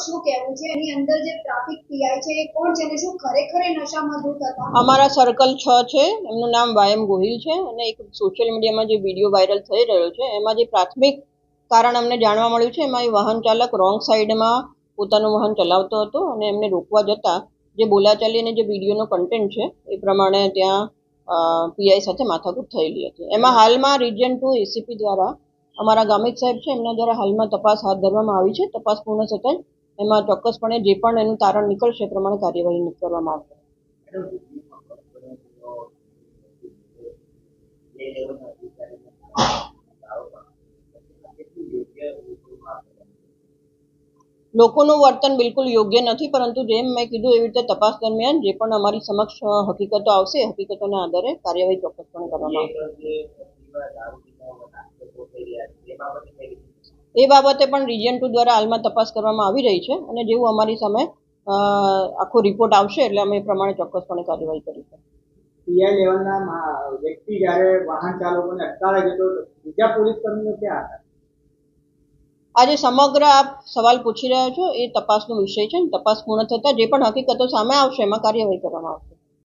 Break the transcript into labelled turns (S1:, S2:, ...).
S1: શું કહેવું છે? એની અંદર જે ટ્રાફિક પીઆઈ છે એ કોણ છે અને શું ખરેખર નશામાં ધૂત હતા?
S2: અમારા સર્કલ 6 છે, એમનું નામ વાયમ ગોહિલ છે અને એક સોશિયલ મીડિયામાં જે વિડીયો વાયરલ થઈ રહ્યો છે એમાં જે પ્રાથમિક કારણ અમને જાણવા મળ્યું છે એમાં એ વાહન ચાલક રોંગ સાઈડમાં પોતાનું વાહન ચલાવતો હતો અને એમને રોકવા જતાં જે બોલાચાલી અને જે વિડીયોનો કન્ટેન્ટ છે એ પ્રમાણે ત્યાં પીઆઈ સાથે માથાકૂટ થયેલી હતી. એમાં હાલમાં રિજિયન 2 એસીપી દ્વારા અમારા ગામિત સાહેબ છે એમના દ્વારા હાલમાં તપાસ હાથ ધરવામાં આવી છે. તપાસ પૂર્ણ થતાં એમાં ચોક્કસપણે જે પણ એનું તારણ નીકળશે એ પ્રમાણે કાર્યવાહી કરવામાં આવશે. લોકોનું વર્તન બિલકુલ યોગ્ય નથી, પરંતુ જેમ મેં કીધું એવી રીતે તપાસ દરમિયાન જે પણ અમારી સમક્ષ હકીકતો આવશે હકીકતોના આધારે કાર્યવાહી ચોક્કસપણે કરવામાં આવશે. એ બાબતે પણ રિજિયન 2 દ્વારા હાલમાં તપાસ કરવામાં આવી રહી છે અને જેવું અમારી સામે આખો રિપોર્ટ આવશે એટલે અમે એ પ્રમાણે ચોક્કસપણે કાર્યવાહી કરીશું.
S3: પીઆઈ લેવલના વ્યક્તિ જ્યારે વાહન ચાલકોને અટકાવે છે તો બીજા પોલીસ કર્મીઓ ક્યાં હતા?
S2: આજે સમગ્ર આપ સવાલ પૂછી રહ્યા છો એ તપાસનો વિષય છે. તપાસ પૂર્ણ થતાં જે પણ હકીકતો સામે આવશે એમાં કાર્યવાહી કરવામાં આવશે.